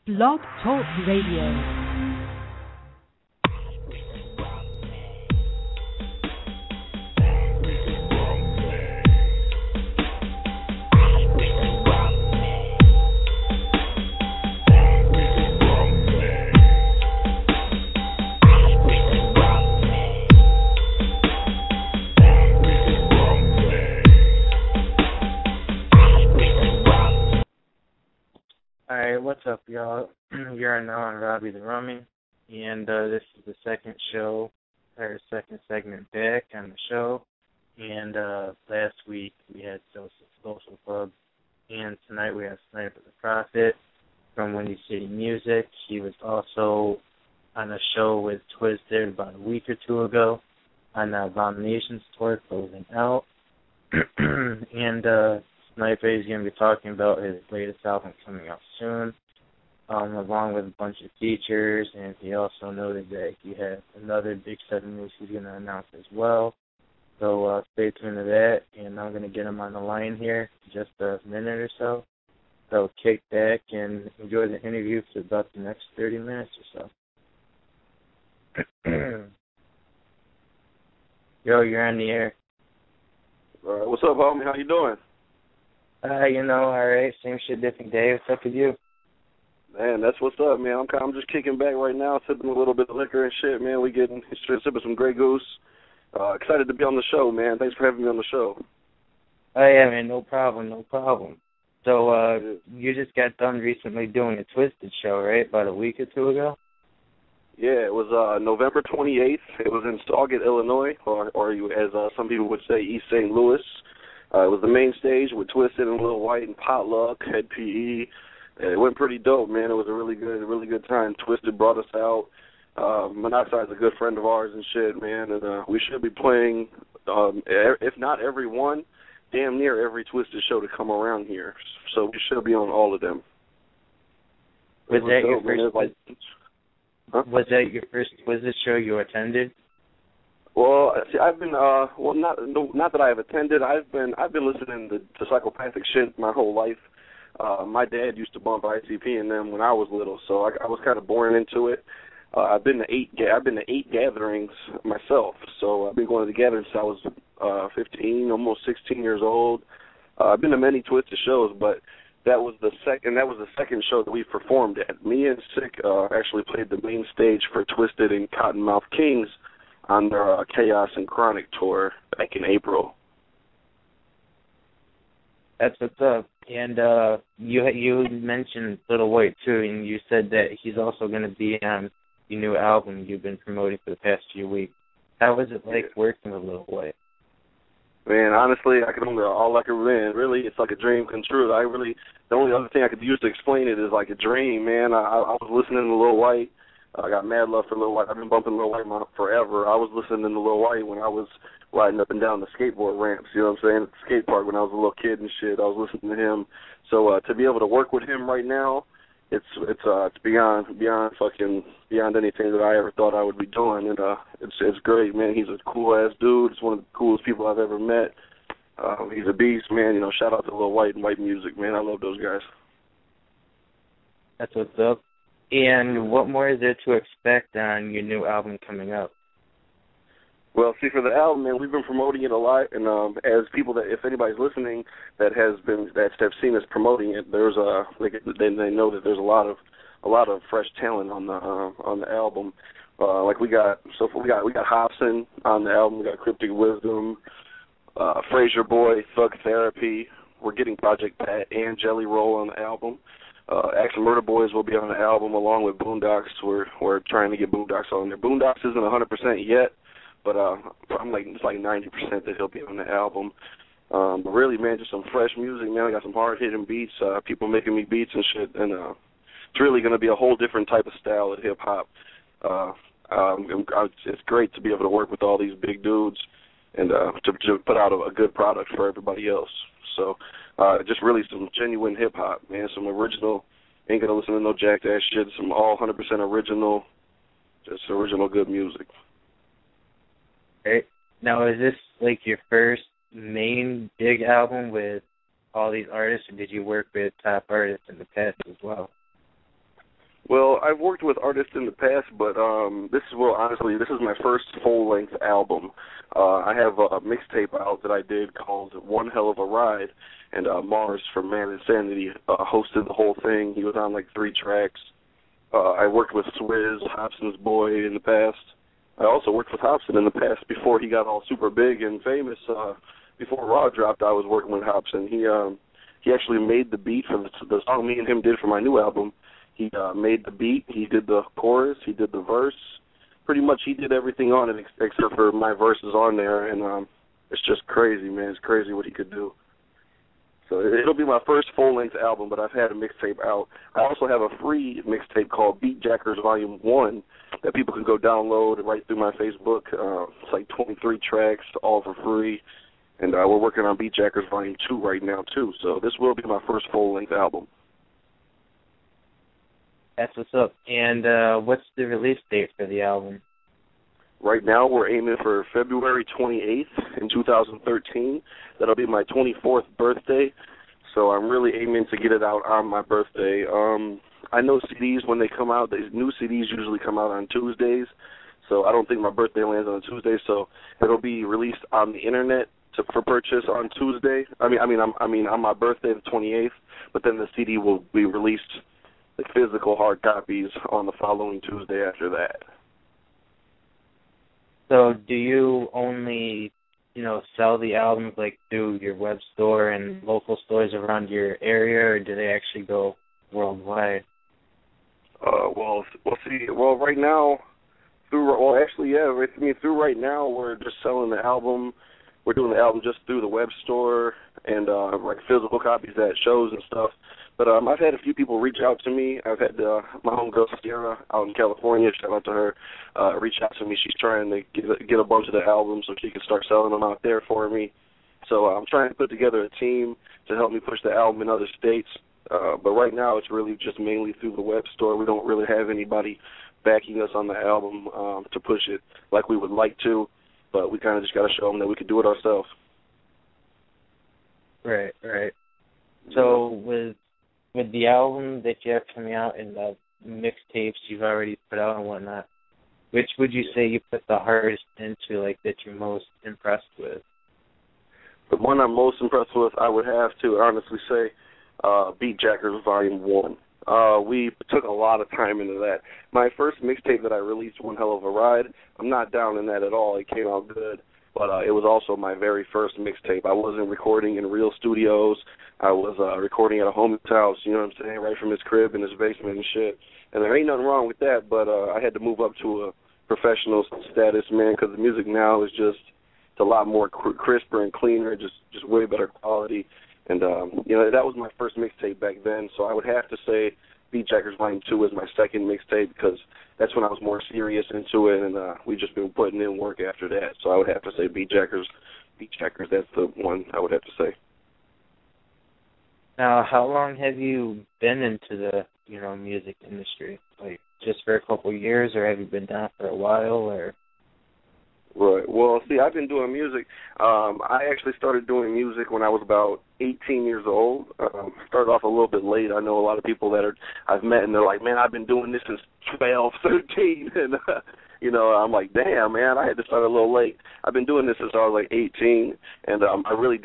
Blog Talk Radio. Alright, what's up, y'all? You're now on Robbie the Rummy, and this is the second show, or second segment back on the show. And last week we had Social Club, and tonight we have Snypa Da Prophet from Windy City Music. He was also on a show with Twiztid about a week or two ago on the Abominationz tour closing out. And Snypa is going to be talking about his latest album coming out soon, along with a bunch of features, and he also noted that he has another big set of news he's going to announce as well. So stay tuned to that, and I'm going to get him on the line here in just a minute or so. So kick back and enjoy the interview for about the next 30 minutes or so. Yo, you're on the air. What's up, homie? How you doing? All right, same shit, different day. What's up with you? Man, that's what's up, man. I'm just kicking back right now, sipping a little bit of liquor and shit, man. We sipping some Grey Goose. Excited to be on the show, man. Thanks for having me on the show. Oh, yeah, man, no problem. So, you just got done recently doing a Twiztid show, right, about a week or two ago? Yeah, it was November 28th. It was in Sauget, Illinois, or as some people would say, East St. Louis. It was the main stage with Twiztid and Lil White and Potluck, Head PE. It went pretty dope, man. It was a really good time. Twiztid brought us out. Monoxide's a good friend of ours and shit, man. And we should be playing, if not every one, damn near every Twiztid show to come around here. So we should be on all of them. Was that your first Twiztid show you attended? Well, see, I've been not that I have attended. I've been listening to psychopathic shit my whole life. My dad used to bump ICP and them when I was little, so I was kind of born into it. I've been to eight gatherings myself, so I've been going to the gatherings since I was 15, almost 16 years old. I've been to many Twiztid shows, but that was the second show that we performed at. Me and Sick actually played the main stage for Twiztid and Cottonmouth Kings on their Chaos and Chronic tour back in April. That's what's up. And you mentioned Lil White too, and you said that he's also going to be on your new album you've been promoting for the past few weeks. How was it like working with Lil White? Man, honestly, really, it's like a dream come true. The only other thing I could use to explain it is like a dream, man. I was listening to Lil White. I got mad love for Lil White. I've been bumping Lil White forever. I was listening to Lil White when I was riding up and down the skateboard ramps, you know what I'm saying, at the skate park when I was a little kid and shit. I was listening to him. So to be able to work with him right now, it's beyond anything that I ever thought I would be doing, and it's great, man. He's a cool ass dude. It's one of the coolest people I've ever met. He's a beast, man. You know, shout out to Lil White and White Music, man. I love those guys. That's what's up. And what more is there to expect on your new album coming up? Well, see, for the album, man, we've been promoting it a lot, and as people that, if anybody's listening that have seen us promoting it, there's they know that there's a lot of fresh talent on the album. Like we got Hobson on the album, we got Cryptic Wisdom, Fraser Boy, Thug Therapy. We're getting Project Pat and Jelly Roll on the album. Axe Murder Boys will be on the album along with Boondocks. We're trying to get Boondocks on there. Boondocks isn't 100% yet, but it's like 90% that he'll be on the album. But really, man, just some fresh music, man. I got some hard-hitting beats, people making me beats and shit, and it's really going to be a whole different type of style of hip-hop. It's great to be able to work with all these big dudes and to put out a good product for everybody else. So just really some genuine hip-hop, man, some original, ain't going to listen to no jacked-ass shit, some all 100% original, just original good music. Right. Now, is this like your first main big album with all these artists, or did you work with top artists in the past as well? I've worked with artists in the past, but honestly, this is my first full-length album. I have a mixtape out that I did called One Hell of a Ride, and Mars from Man Insanity hosted the whole thing. He was on like 3 tracks. I worked with Swizz, Hobson's boy, in the past. I also worked with Hobson in the past before he got all super big and famous. Before Raw dropped, I was working with Hobson. He actually made the beat for the song me and him did for my new album. He made the beat, he did the chorus, he did the verse. Pretty much he did everything on it except for my verses on there, and it's just crazy, man. It's crazy what he could do. So it'll be my first full-length album, but I've had a mixtape out. I also have a free mixtape called Beatjackers Volume 1 that people can go download right through my Facebook. It's like 23 tracks, all for free. And we're working on Beatjackers Volume 2 right now, too. So this will be my first full-length album. That's what's up. And what's the release date for the album? Right now we're aiming for February 28th in 2013. That'll be my 24th birthday. So I'm really aiming to get it out on my birthday. I know CDs, when they come out, new CDs usually come out on Tuesdays. So I don't think my birthday lands on a Tuesday. So it'll be released on the internet for purchase on Tuesday. I mean on my birthday, the 28th. But then the CD will be released, like physical hard copies, on the following Tuesday after that. So do you only, sell the albums like through your web store and local stores around your area, or do they actually go worldwide? Right now, through right now, we're just selling the album. We're doing the album just through the web store and like physical copies at shows and stuff. But I've had a few people reach out to me. I've had my homegirl Sierra out in California, shout out to her, reach out to me. She's trying to get a bunch of the albums so she can start selling them out there for me. So I'm trying to put together a team to help me push the album in other states. But right now it's really just mainly through the web store. We don't really have anybody backing us on the album to push it like we would like to. But we kind of just got to show them that we could do it ourselves. Right. So with the album that you have coming out and the mixtapes you've already put out and whatnot, which would you say you put the hardest into, like, that you're most impressed with? The one I'm most impressed with, I would have to honestly say, Beatjackers Volume 1. We took a lot of time into that. My first mixtape that I released, One Hell of a Ride, I'm not down in that at all. It came out good. But it was also my very first mixtape. I wasn't recording in real studios. I was recording at a homie's house, you know what I'm saying, right from his crib in his basement and shit. And there ain't nothing wrong with that, but I had to move up to a professional status, man, because the music now is just it's a lot more crisper and cleaner, just way better quality. And, that was my first mixtape back then, so I would have to say Beatjackers Volume 2 is my second mixtape because that's when I was more serious into it, and we just been putting in work after that. So I would have to say Beatjackers, that's the one I would have to say. Now, how long have you been into the, music industry? Like, just for a couple of years, or have you been down for a while, or? Right. Well, see, I've been doing music. I actually started doing music when I was about 18 years old. Started off a little bit late. I know a lot of people that I've met, and they're like, man, I've been doing this since 12, 13. And, I'm like, damn, man, I had to start a little late. I've been doing this since I was like 18, and I really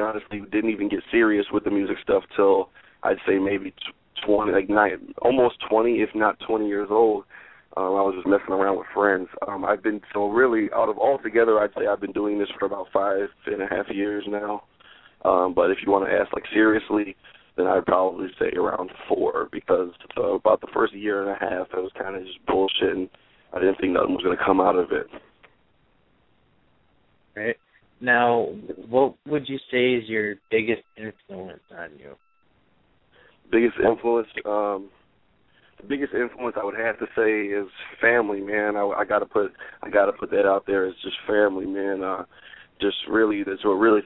honestly didn't even get serious with the music stuff till I'd say maybe 20, almost 20, if not 20 years old. I was just messing around with friends. I've been, so really, out of all together, I'd say I've been doing this for about 5.5 years now. But if you want to ask, like, seriously, then I'd probably say around 4, because about the first year and a half, it was kind of just bullshit, and I didn't think nothing was going to come out of it. Right. Now, what would you say is your biggest influence on you? Biggest influence? The biggest influence I would have to say is family, man. I gotta put that out there. It's just family, man. Just really, that's what really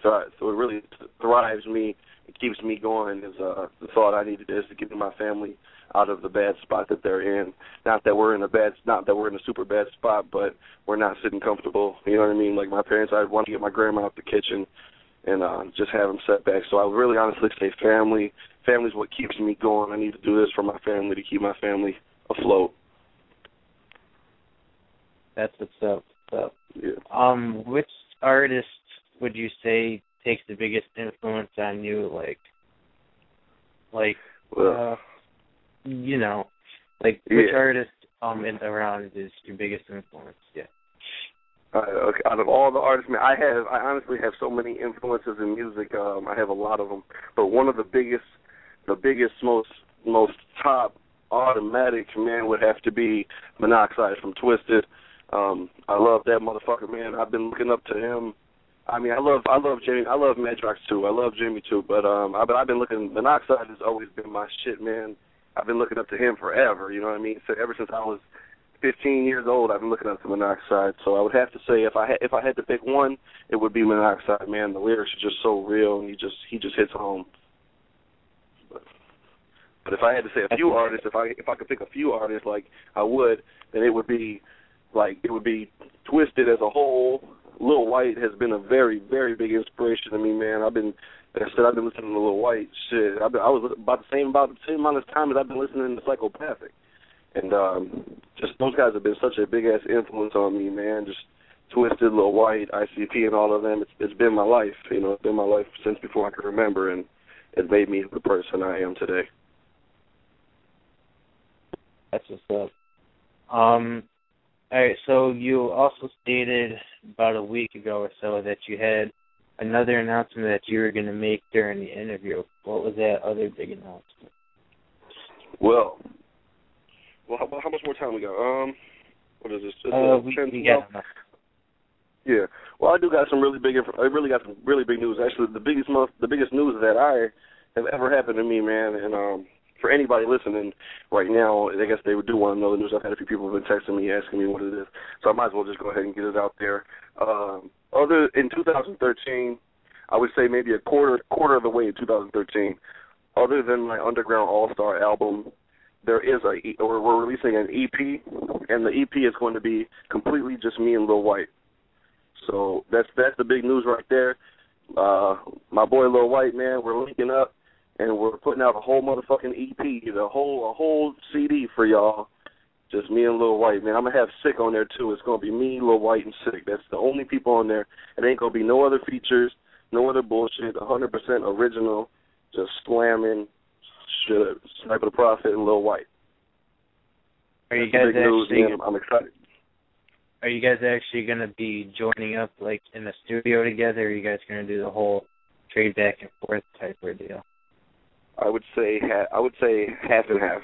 thrives me. It keeps me going. Is the thought I need to do is to get my family out of the bad spot that they're in. Not that we're in a super bad spot, but we're not sitting comfortable. You know what I mean? Like my parents, I want to get my grandma out the kitchen and just have them set back. So I would really honestly say family. Family's what keeps me going. I need to do this for my family, to keep my family afloat. That's what's up. Yeah. Which artist would you say takes the biggest influence on you? Which artist around is your biggest influence? Yeah. Okay, out of all the artists, man, I honestly have so many influences in music. I have a lot of them, but one of the biggest, most top automatic, man, would have to be Monoxide from Twiztid. I love that motherfucker, man. I've been looking up to him. I mean, I love Jamie. I love Madrox too. I love Jamie too. But I've been looking. Monoxide has always been my shit, man. I've been looking up to him forever. You know what I mean? So ever since I was 15 years old, I've been looking up to Monoxide. So I would have to say, if I had to pick one, it would be Monoxide, man. The lyrics are just so real, and he just hits home. But if I had to say a few artists, if I could pick a few artists, like I would, then it would be Twiztid as a whole. Lil White has been a very, very big inspiration to me, man. I've been listening to Lil White. Shit, I was about the same amount of time as I've been listening to Psychopathic. And just those guys have been such a big-ass influence on me, man. Just Twiztid, Lil White, ICP, and all of them. It's been my life, you know. It's been my life since before I could remember, and it made me the person I am today. That's what's up. All right, so you also stated about a week ago or so that you had another announcement that you were going to make during the interview. What was that other big announcement? Well, how much more time we got? What is this? We got enough. Yeah. Well, I got some really big news. Actually, the biggest news that I have ever happened to me, man, and for anybody listening right now, I guess they do want to know the news. I've had a few people have been texting me, asking me what it is, so I might as well just go ahead and get it out there. In 2013, I would say maybe a quarter of the way in 2013, other than my Underground All-Star album, we're releasing an EP, and the EP is going to be completely just me and Lil White. So that's the big news right there. My boy Lil White, man, we're linking up. And we're putting out a whole motherfucking EP, a whole CD for y'all. Just me and Lil White, man. I'm going to have Sick on there, too. It's going to be me, Lil White, and Sick. That's the only people on there. It ain't going to be no other features, no other bullshit, 100% original, just slamming shit, Snypa Da Prophet and Lil White. Are you guys actually... I'm excited. Are you guys actually going to be joining up, like, in the studio together, or are you guys going to do the whole trade back and forth type of deal? I would say half and half,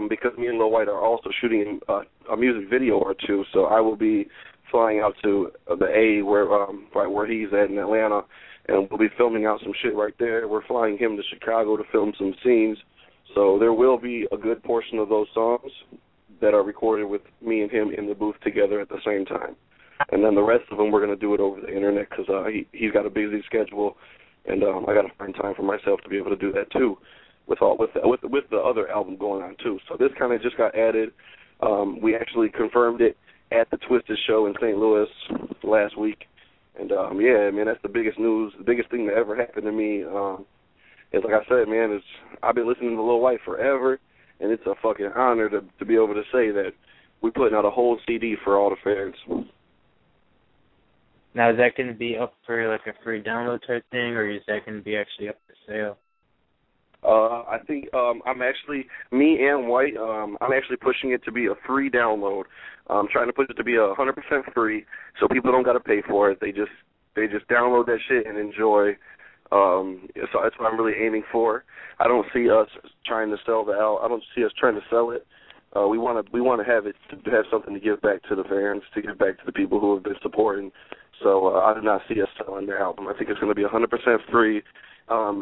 because me and Lil White are also shooting a music video or two. So I will be flying out to the A, where he's at in Atlanta, and we'll be filming out some shit right there. We're flying him to Chicago to film some scenes. So there will be a good portion of those songs that are recorded with me and him in the booth together at the same time. And then the rest of them, we're going to do it over the internet because he's got a busy schedule. And I got to find time for myself to be able to do that too, with the other album going on too. So this kind of just got added. We actually confirmed it at the Twiztid show in St. Louis last week, and yeah, man, that's the biggest news. The biggest thing that ever happened to me is, like I said, man, I've been listening to Lil White forever, and it's a fucking honor to be able to say that we're putting out a whole CD for all the fans. Now, is that going to be up for, like, a free download type thing, or is that going to be actually up for sale? I think me and White, I'm actually pushing it to be a free download. I'm trying to push it to be 100% free, so people don't got to pay for it. They just download that shit and enjoy. So that's what I'm really aiming for. I don't see us trying to sell the album. I don't see us trying to sell it. We want to have it to have something to give back to the fans, to give back to the people who have been supporting. So I do not see us selling their album. I think it's going to be 100% free.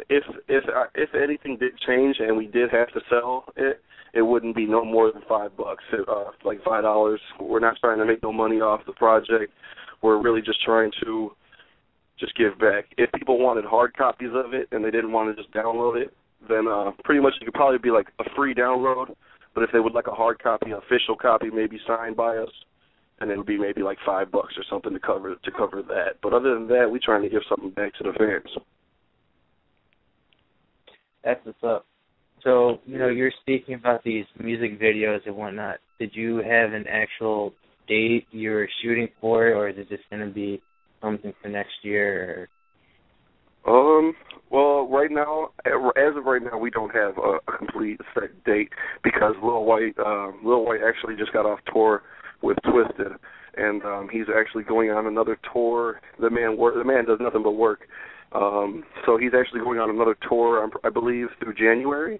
If anything did change and we did have to sell it, it wouldn't be no more than $5, like $5. We're not trying to make no money off the project. We're really just trying to just give back. If people wanted hard copies of it and they didn't want to just download it, then pretty much it could probably be like a free download. But if they would like a hard copy, official copy, maybe signed by us, and it would be maybe like $5 or something to cover that. But other than that, we're trying to give something back to the fans. That's what's up. So, you're speaking about these music videos and whatnot. Did you have an actual date you were shooting for, or is it just going to be something for next year? Well, right now, as of right now, we don't have a complete set date because Lil White actually just got off tour with Twiztid, and he's actually going on another tour. The man does nothing but work. So he's actually going on another tour, I believe, through January.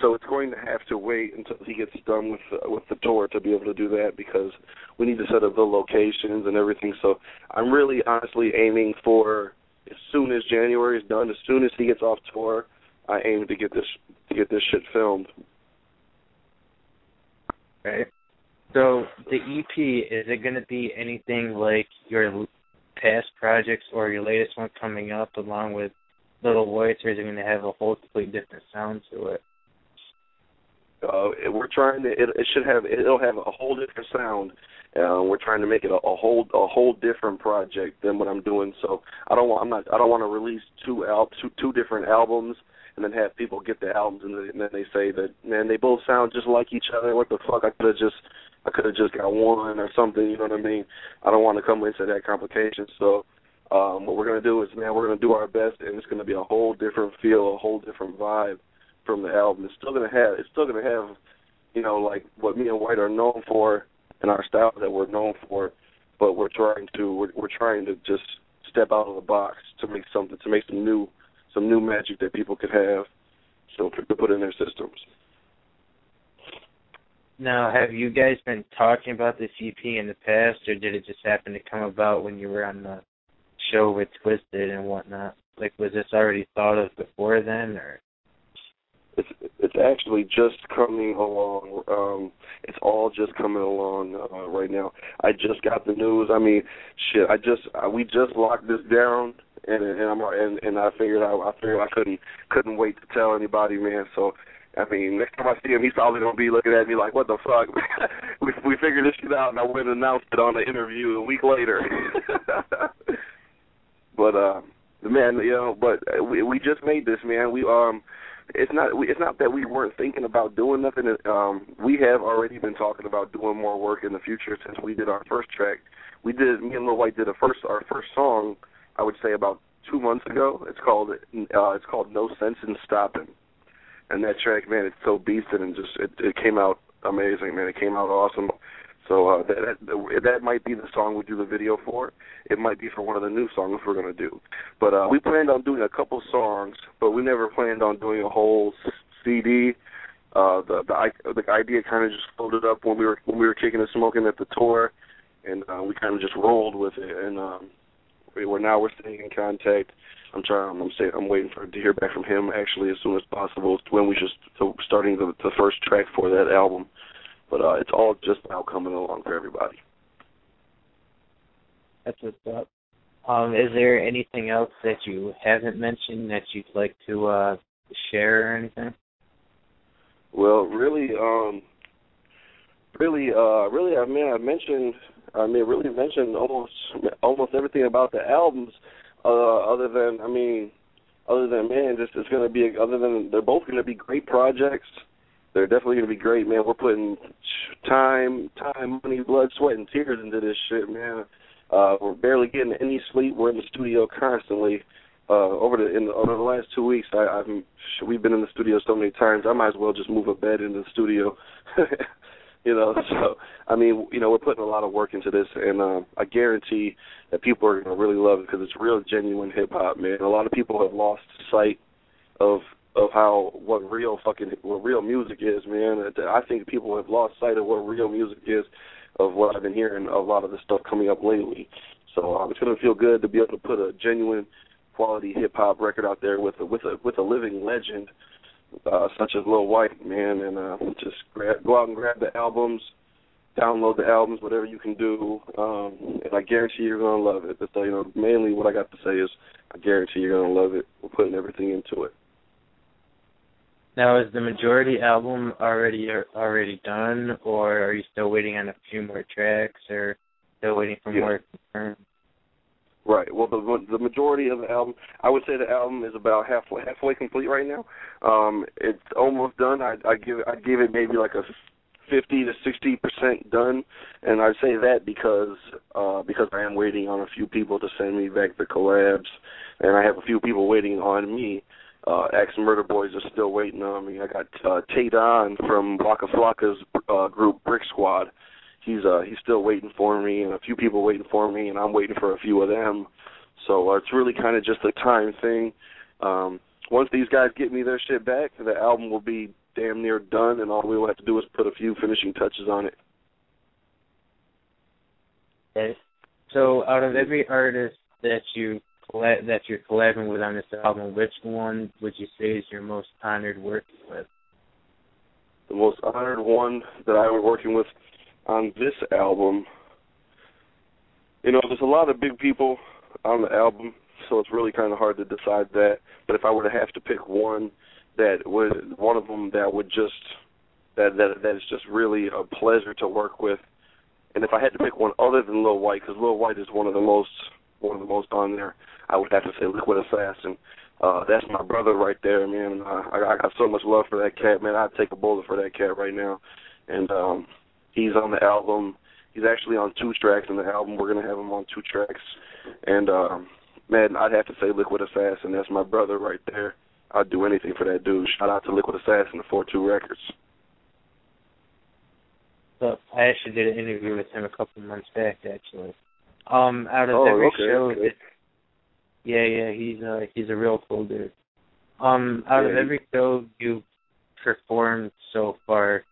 So it's going to have to wait until he gets done with the tour to be able to do that because we need to set up the locations and everything. So I'm really honestly aiming for as soon as January is done, as soon as he gets off tour, I aim to get this shit filmed. Right. So the EP, is it going to be anything like your past projects or your latest one coming up along with Little Whites, or is it going to have a whole completely different sound to it? We're trying to. It'll have a whole different sound. We're trying to make it a whole different project than what I'm doing. So I don't want to release two different albums and then have people get the albums and then they say that, man, they both sound just like each other. What the fuck? I could have just got one or something. You know what I mean? I don't want to come into that complication. So what we're gonna do is, man, we're gonna do our best, and it's gonna be a whole different feel, a whole different vibe from the album. It's still gonna have, like what me and White are known for and our style that we're known for, but we're trying to just step out of the box to make some new magic that people could have, so to put in their systems. Now, have you guys been talking about this EP in the past, or did it just happen to come about when you were on the show with Twiztid and whatnot? Like, was this already thought of before then, or? It's actually just coming along. It's all just coming along right now. I just got the news. I mean, shit. We just locked this down, and I figured I couldn't wait to tell anybody, man. So, I mean, next time I see him, he's probably gonna be looking at me like, "What the fuck?" we figured this shit out, and I went and announced it on the interview a week later. But man, we just made this, man. It's not that we weren't thinking about doing nothing. We have already been talking about doing more work in the future since we did our first track. Me and Lil White did our first song, I would say about 2 months ago. It's called No Sense in Stopping. And that track, man, it's so beasted and just it came out amazing, man. It came out awesome. So that might be the song we do the video for. It might be for one of the new songs we're going to do. But we planned on doing a couple songs, but we never planned on doing a whole CD. The idea kind of just floated up when we were kicking and smoking at the tour, and we kind of just rolled with it. And we're staying in contact. I'm waiting to hear back from him actually as soon as possible. When we starting the first track for that album. But it's all just now coming along for everybody. That's what's up. Is there anything else that you haven't mentioned that you'd like to share or anything? Well, really, I've mentioned almost everything about the albums. Other than they're both gonna be great projects. They're definitely going to be great, man. We're putting time, money, blood, sweat, and tears into this shit, man. We're barely getting any sleep. We're in the studio constantly. Over the last 2 weeks, we've been in the studio so many times, I might as well just move a bed into the studio. So, I mean, we're putting a lot of work into this, and I guarantee that people are going to really love it because it's real, genuine hip-hop, man. A lot of people have lost sight of what real music is, man. I think people have lost sight of what real music is, of what I've been hearing a lot of the stuff coming up lately. So it's going to feel good to be able to put a genuine quality hip hop record out there with a living legend such as Lil White, man, and just go out and grab the albums, download the albums, whatever you can do, and I guarantee you're going to love it. But mainly what I got to say is I guarantee you're going to love it. We're putting everything into it. Now, is the majority album already done, or are you still waiting on a few more tracks, or still waiting for more confirmed? Right. Well, the majority of the album, I would say the album is about halfway complete right now. It's almost done. I give it maybe like a 50 to 60% done, and I say that because I am waiting on a few people to send me back the collabs, and I have a few people waiting on me. Axe Murder Boys are still waiting on me. I got Tay-Don from Waka Flocka's group Brick Squad. He's still waiting for me, and a few people waiting for me, and I'm waiting for a few of them. So it's really kind of just a time thing. Once these guys get me their shit back, the album will be damn near done, and all we will have to do is put a few finishing touches on it. Okay. So out of every artist that you're collabing with on this album, which one would you say is your most honored working with? The most honored one that I was working with on this album, there's a lot of big people on the album, so it's really kind of hard to decide that. But if I were to have to pick one that is just really a pleasure to work with, and if I had to pick one other than Lil White, because Lil White is one of the most on there, I would have to say Liquid Assassin. That's my brother right there, man. I got so much love for that cat, man. I'd take a bullet for that cat right now. And he's on the album. He's actually on 2 tracks in the album. We're going to have him on 2 tracks. And, man, I'd have to say Liquid Assassin. That's my brother right there. I'd do anything for that dude. Shout out to Liquid Assassin, 4-2 Records. So I actually did an interview with him a couple months back, actually. Out of every show, okay. He's a real cool dude. Out of every show you performed so far,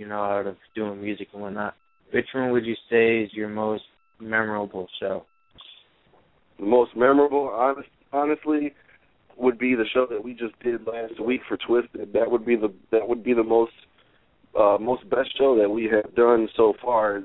out of doing music and whatnot, which one would you say is your most memorable show? The most memorable, honestly, would be the show that we just did last week for Twiztid. That would be the most best show that we have done so far.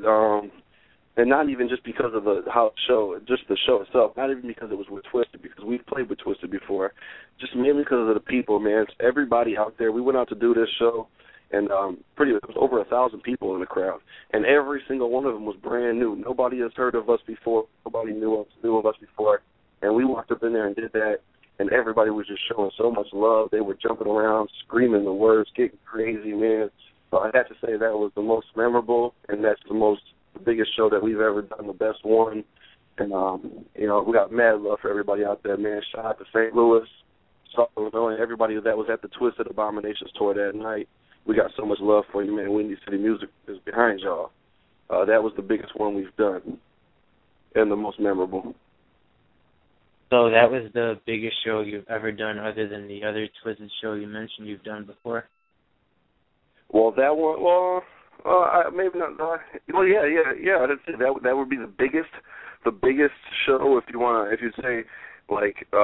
And not even just because of the show itself, not even because it was with Twiztid, because we've played with Twiztid before, just mainly because of the people, man. It's everybody out there. We went out to do this show, and it was over 1,000 people in the crowd, and every single one of them was brand new. Nobody has heard of us before. Nobody knew of us before, and we walked up in there and did that, and everybody was just showing so much love. They were jumping around, screaming the words, getting crazy, man. So I have to say that was the most memorable, and that's the biggest show that we've ever done, the best one. And, we got mad love for everybody out there, man. Shout out to St. Louis, South Illinois, everybody that was at the Twiztid Abominationz tour that night. We got so much love for you, man. Windy City Music is behind y'all. That was the biggest one we've done and the most memorable. So that was the biggest show you've ever done other than the other Twiztid show you mentioned you've done before? Well, that one, maybe not. Well, yeah. I'd say that would be the biggest show if you'd say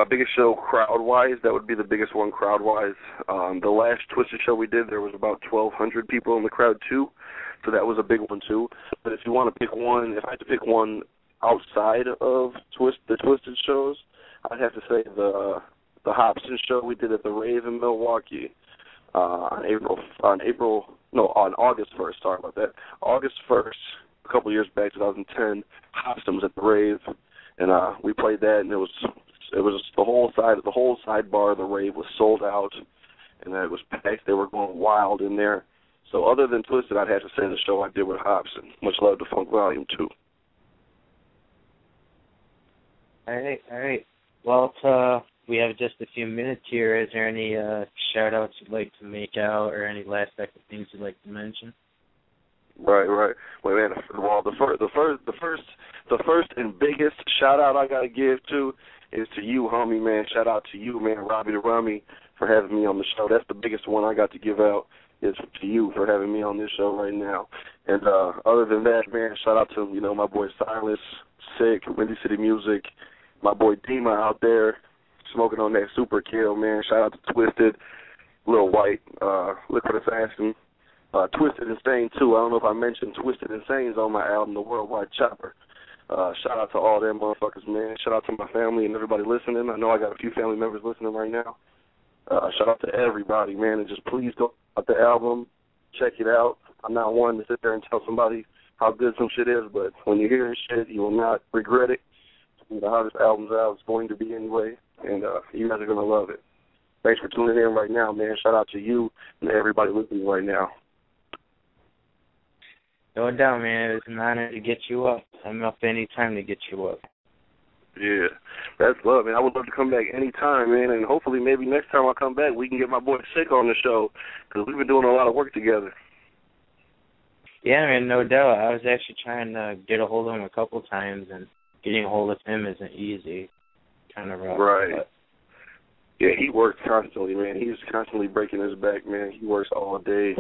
biggest show crowd-wise. That would be the biggest one crowd-wise. The last Twiztid show we did, there was about 1,200 people in the crowd too, so that was a big one too. But if you want to pick one, if I had to pick one outside of the Twiztid shows, I'd have to say the Hobson show we did at the Rave in Milwaukee. On August 1st, sorry about that. August 1st, a couple years back, 2010, Hobson was at the Rave, and we played that, and it was the whole sidebar of the Rave was sold out, and it was packed. They were going wild in there. So other than Twiztid, I'd have to say the show I did with Hobson. Much love to Funk Volume 2. All right. Well, we have just a few minutes here. Is there any shout-outs you'd like to make out or any last second things you'd like to mention? Right. Wait, man. Well, the first and biggest shout-out I got to give to is to you, homie, man. Shout out to you, man, Robbie the Rummy, for having me on the show. That's the biggest one I got to give out is to you for having me on this show right now. And other than that, man, shout out to, my boy Silas, Sick, Windy City Music, my boy Dima out there, smoking on that super kill, man. Shout out to Twiztid, Lil White, Liquid Assassin, Twiztid Insane, too. I don't know if I mentioned Twiztid Insane's on my album, The Worldwide Chopper. Shout out to all them motherfuckers, man. Shout out to my family and everybody listening. I know I got a few family members listening right now. Shout out to everybody, man. And just please go out the album, check it out. I'm not one to sit there and tell somebody how good some shit is, but when you hear this shit, you will not regret it. one of the hottest albums out. It's going to be anyway, and you guys are going to love it. Thanks for tuning in right now, man. Shout out to you and everybody listening right now. No doubt, man. It was an honor to get you up. I'm up any time to get you up. Yeah, that's love, man. I would love to come back anytime, man, and hopefully maybe next time I come back we can get my boy Sick on the show because we've been doing a lot of work together. Yeah, man, no doubt. I was actually trying to get a hold of him a couple times, and getting a hold of him isn't easy. Kind of rough. Right. But. Yeah, he works constantly, man. He's constantly breaking his back, man. He works all day.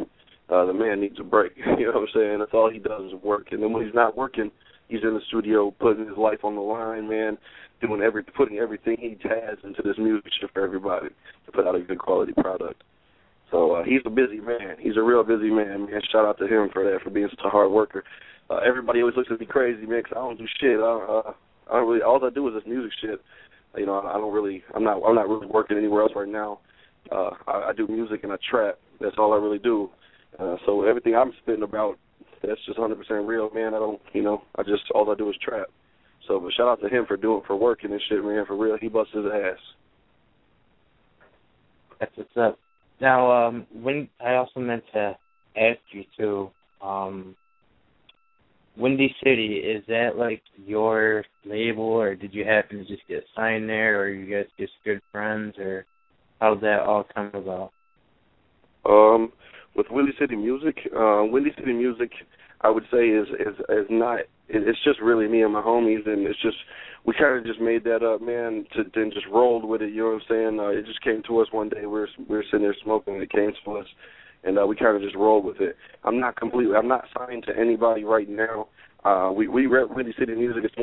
The man needs a break. You know what I'm saying? That's all he does is work. And then when he's not working, he's in the studio putting his life on the line, man, putting everything he has into this music shit for everybody to put out a good quality product. So he's a busy man. He's a real busy man, man. Shout out to him for that, for being such a hard worker. Everybody always looks at me crazy, man, because I don't do shit. I don't really. All I do is this music shit. You know, I'm not really working anywhere else right now. I do music and I trap. That's all I really do. So everything I'm spitting about, that's just 100% real, man. All I do is trap. So, but shout out to him for working and shit, man. For real, he busts his ass. That's what's up. Now, when I also meant to ask you too, Windy City, is that like your label, or did you happen to just get signed there, or are you guys just good friends, or how did that all come about? With Windy City Music, I would say is not. It's just really me and my homies, and it's just we kind of just made that up, man. Then just rolled with it. You know what I'm saying? It just came to us one day. We were sitting there smoking, and it came to us, and we kind of just rolled with it. I'm not signed to anybody right now. We rep Windy City Music. It's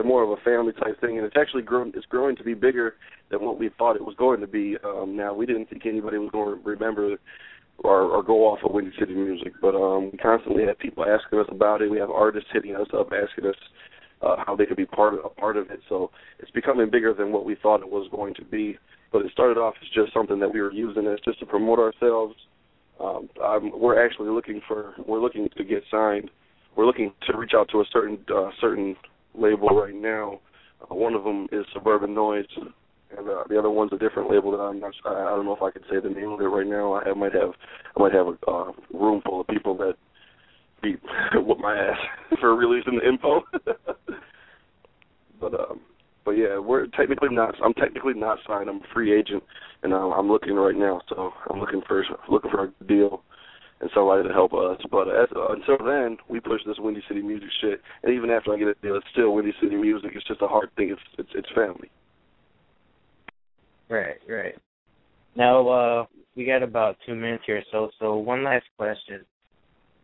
more of a family type thing, and it's actually growing to be bigger than what we thought it was going to be. Now we didn't think anybody was going to remember or go off of Windy City Music, but we constantly have people asking us about it. We have artists hitting us up asking us how they could be a part of it. So it's becoming bigger than what we thought it was going to be. But it started off as just something that we were using as just to promote ourselves. We're actually looking to get signed. We're looking to reach out to a certain label right now. One of them is Suburban Noise, and the other one's a different label that I don't know if I can say the name of it right now. I might have a room full of people that beat whoop my ass for releasing the info. But yeah, I'm technically not signed. I'm a free agent, and I'm looking right now. So I'm looking for a deal and somebody to help us. But until then, we push this Windy City Music shit. And even after I get a deal, it's still Windy City Music. It's just a hard thing. It's family. Right. Now, we got about 2 minutes here, so one last question.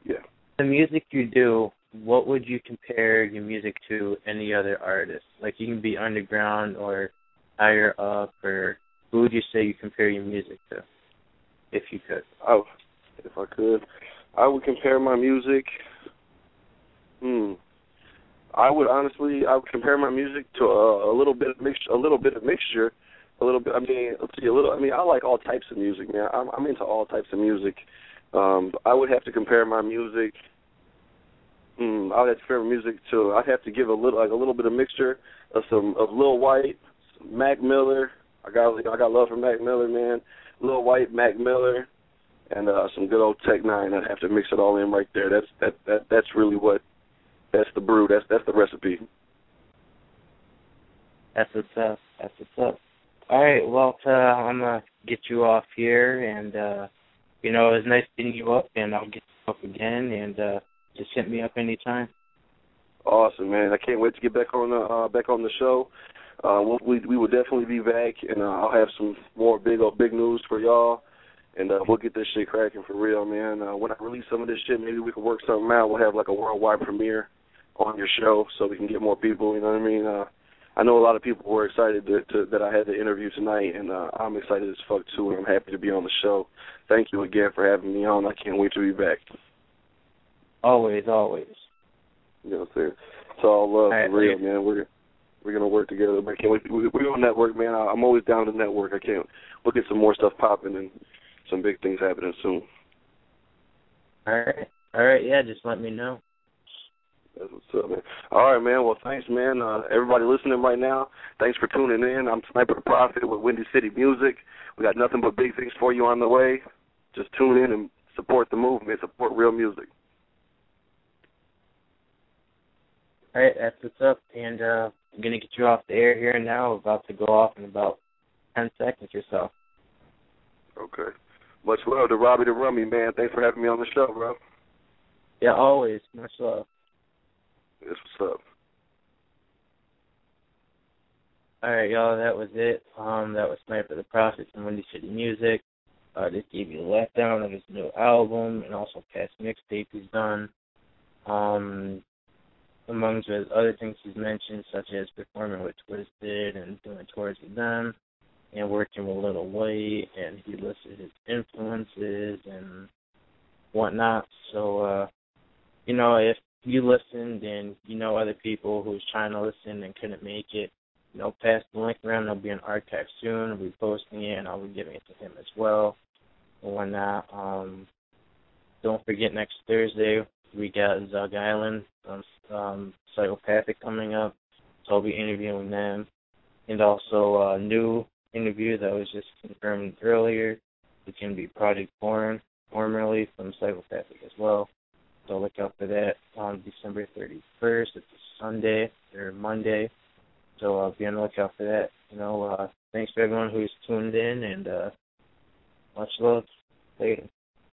Yeah. The music you do, what would you compare your music to any other artist? Like, you can be underground or higher up, or who would you say you compare your music to, if you could? Oh, if I could. I would compare my music. I would compare my music to a little bit of mixture. I like all types of music, man. I'm into all types of music. I would have to compare my music. I'd have to give a little bit of mixture of Lil White, Mac Miller. I got love for Mac Miller, man. Lil White, Mac Miller, and some good old Tech Nine. I'd have to mix it all in right there. That's really that's the brew. That's the recipe. That's what's up. All right, well, I'm going to get you off here, and, it was nice getting you up, and I'll get you up again, and just hit me up anytime. Awesome, man. I can't wait to get back on the show. We will definitely be back, and I'll have some more big news for y'all, and we'll get this shit cracking for real, man. When I release some of this shit, maybe we can work something out. We'll have like a worldwide premiere on your show so we can get more people, you know what I mean? I know a lot of people were excited that I had the interview tonight, and I'm excited as fuck, too, and I'm happy to be on the show. Thank you again for having me on. I can't wait to be back. Always. You know what I'm saying? It's all love, for real, man. We're going to work together. But I can't wait. We're on network, man. I'm always down to network. We'll get some more stuff popping and some big things happening soon. All right. Yeah, just let me know. That's what's So, man. All right, man. Well, thanks, man. Everybody listening right now, thanks for tuning in. I'm Snypa Da Prophet with Windy City Music. We got nothing but big things for you on the way. Just tune in and support the movement, support real music. All right, that's what's up. And I'm going to get you off the air here and now. We're about to go off in about 10 seconds or so. Okay. Much love to Robbie the Rummy, man. Thanks for having me on the show, bro. Yeah, always. Much love. That's what's up. All right, y'all, that was it. That was Snypa Da Prophet from Windy City Music. Just gave you a letdown of his new album and also past mixtape he's done. Among the other things he's mentioned, such as performing with Twiztid and doing tours with them and working with Lil White, and he listed his influences and whatnot. So, if you listened and you know other people who's trying to listen and couldn't make it, pass the link around. There'll be an archive soon. I'll be posting it, and I'll be giving it to him as well and whatnot. Don't forget, next Thursday, we got Zug Island, Psychopathic coming up, so I'll be interviewing them. And also a new interview that was just confirmed earlier. It's going to be Project Born, formerly from Psychopathic as well. So look out for that on December 31st. It's a Sunday or Monday. So be on the lookout for that. Thanks for everyone who's tuned in, and much love. Later.